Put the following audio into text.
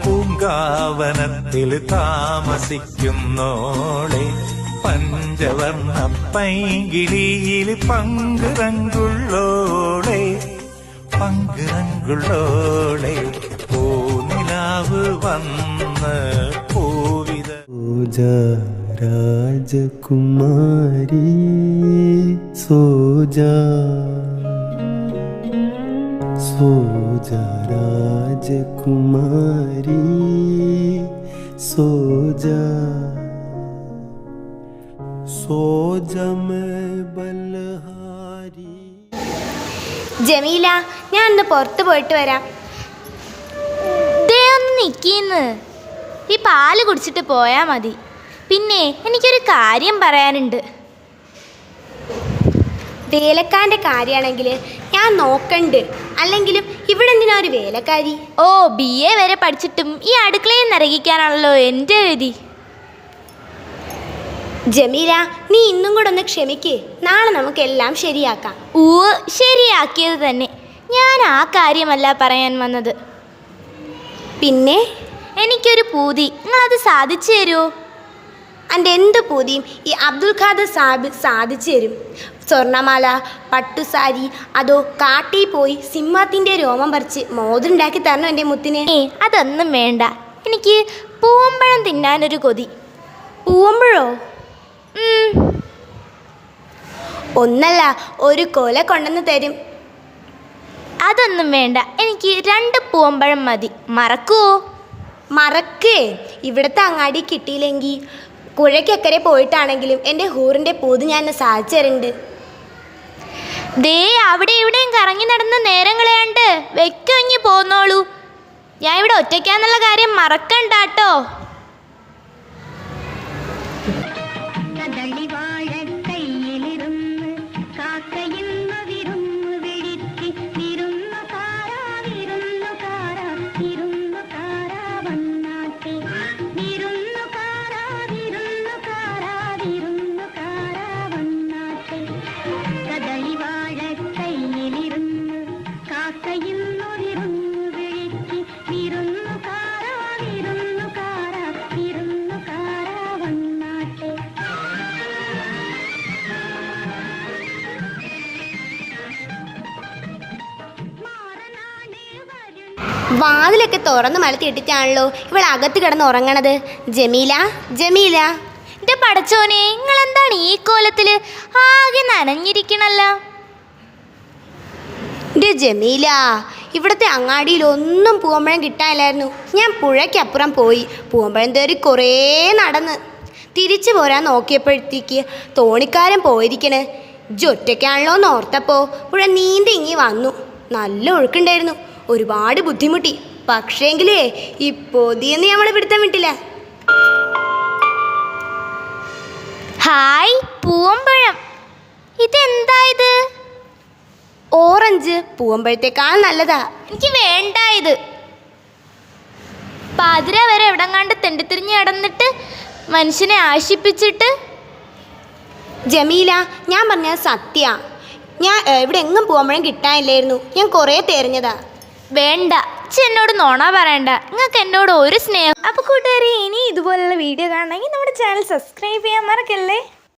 പൂങ്കാവനത്തിൽ താമസിക്കുന്നോളെ പഞ്ചവർണ്ണ പൈങ്കിളിയിൽ പങ്കുറങ്കുള്ളോളെ പങ്കുറങ്കുള്ളോളെ പൂനിലാവ് വന്ന് പൂവിത രാജകുമാരി സോജാ സോജാ രാജകുമാരി സോജാ സോജാ मैं बलहारी. ജമീല, ഞാൻ ഒന്ന് പുറത്ത് പോയിട്ട് വരാം. ഒന്ന് നിൽക്കിന്ന് ഈ പാല് കുടിച്ചിട്ട് പോയാൽ മതി. പിന്നെ എനിക്കൊരു കാര്യം പറയാനുണ്ട്. വേലക്കാരൻ്റെ കാര്യമാണെങ്കിൽ ഞാൻ നോക്കണ്ട്. അല്ലെങ്കിലും ഇവിടെ എന്തിനാ ഒരു വേലക്കാരി? ഓ, BA വരെ പഠിച്ചിട്ടും ഈ അടുക്കളയിൽ നിറകിക്കാനാണല്ലോ എൻ്റെ വിധി. ജമീല, നീ ഇന്നും കൂടെ ഒന്ന് ക്ഷമിക്ക്. നാളെ നമുക്കെല്ലാം ശരിയാക്കാം. ശരിയാക്കിയത് തന്നെ. ഞാൻ ആ കാര്യമല്ല പറയാൻ വന്നത്. പിന്നെ എനിക്കൊരു പൂതി, നിങ്ങളത് സാധിച്ചു തരുമോ? എൻ്റെ എന്ത് പൂതിയും ഈ അബ്ദുൽ ഖാദർ സാഹിബ് സാധിച്ചു തരും. സ്വർണ്ണമാല, പട്ടുസാരി, അതോ കാട്ടിൽ പോയി സിംഹത്തിൻ്റെ രോമം പറിച്ച് മോതിരുണ്ടാക്കി തരണം എൻ്റെ മുത്തിനെ. അതൊന്നും വേണ്ട. എനിക്ക് പൂവമ്പഴം തിന്നാനൊരു കൊതി. പൂവമ്പഴോ? ഒന്നല്ല, ഒരു കൊല കൊണ്ടുവന്ന് തരും. അതൊന്നും വേണ്ട. എനിക്ക് 2 പൂവമ്പഴം മതി. മറക്കുവോ? മറക്കേ? ഇവിടുത്തെ അങ്ങാടി കിട്ടിയില്ലെങ്കിൽ പുഴയ്ക്കക്കരെ പോയിട്ടാണെങ്കിലും എൻ്റെ ഹൂറിൻ്റെ പൂതി ഞാൻ സാധിച്ചു തരുന്നുണ്ട്. ദേ അവിടെ ഇവിടെയും കറങ്ങി നടന്ന് നേരം കളയാണ്ട് വെക്കഞ്ഞ് പോന്നോളൂ. ഞാൻ ഇവിടെ ഒറ്റയ്ക്കാന്നുള്ള കാര്യം മറക്കണ്ടാട്ടോ. വാതിലൊക്കെ തുറന്ന് മലത്തിയിട്ടിട്ടാണല്ലോ ഇവൾ അകത്ത് കിടന്ന് ഉറങ്ങണത്. ജമീല, ജമീല. എൻ്റെ പടച്ചോനെ, നിങ്ങളെന്താണ് ഈ കോലത്തില്? ആകെ നനഞ്ഞിരിക്കണല്ലോ. എൻ്റെ ജമീല, ഇവിടുത്തെ അങ്ങാടിയിൽ ഒന്നും പൂവമ്പഴം കിട്ടാനില്ലായിരുന്നു. ഞാൻ പുഴയ്ക്കപ്പുറം പോയി പൂവമ്പഴം തേറി കുറേ നടന്ന് തിരിച്ചു പോരാൻ നോക്കിയപ്പോഴത്തേക്ക് തോണിക്കാരൻ പോയിരിക്കണ്. ഒറ്റയ്ക്കാണല്ലോ എന്ന് ഓർത്തപ്പോൾ പുഴ നീന്തി ഇങ്ങി വന്നു. നല്ല ഒഴുക്കുണ്ടായിരുന്നു. ഒരുപാട് ബുദ്ധിമുട്ടി. പക്ഷേങ്കിലേ ഈ പൊതിയൊന്നും നമ്മൾ പിടുത്തം വിട്ടില്ല. ഹായ്, പൂവമ്പഴം. ഇതെന്താ ഇത്? ഓറഞ്ച് പൂവമ്പഴത്തേക്കാൾ നല്ലതാ. എനിക്ക് വേണ്ട ഇത്. പാതിര വരെ എവിടെങ്ങാണ്ട് തെണ്ടിത്തിരിഞ്ഞ് കിടന്നിട്ട് മനുഷ്യനെ ആശിപ്പിച്ചിട്ട്. ജമീല, ഞാൻ പറഞ്ഞത് സത്യ. ഞാൻ ഇവിടെ എങ്ങും പൂവമ്പഴം കിട്ടാനില്ലായിരുന്നു. ഞാൻ കുറേ തെരഞ്ഞതാ. വേണ്ട, എന്നോട് നോണ പറയണ്ട. നിങ്ങൾക്ക് എന്നോട് ഒരു സ്നേഹം. അപ്പോൾ കൂട്ടുകാരെ, ഇനി ഇതുപോലുള്ള വീഡിയോ കാണണമെങ്കിൽ നമ്മുടെ ചാനൽ സബ്സ്ക്രൈബ് ചെയ്യാൻ മറക്കല്ലേ.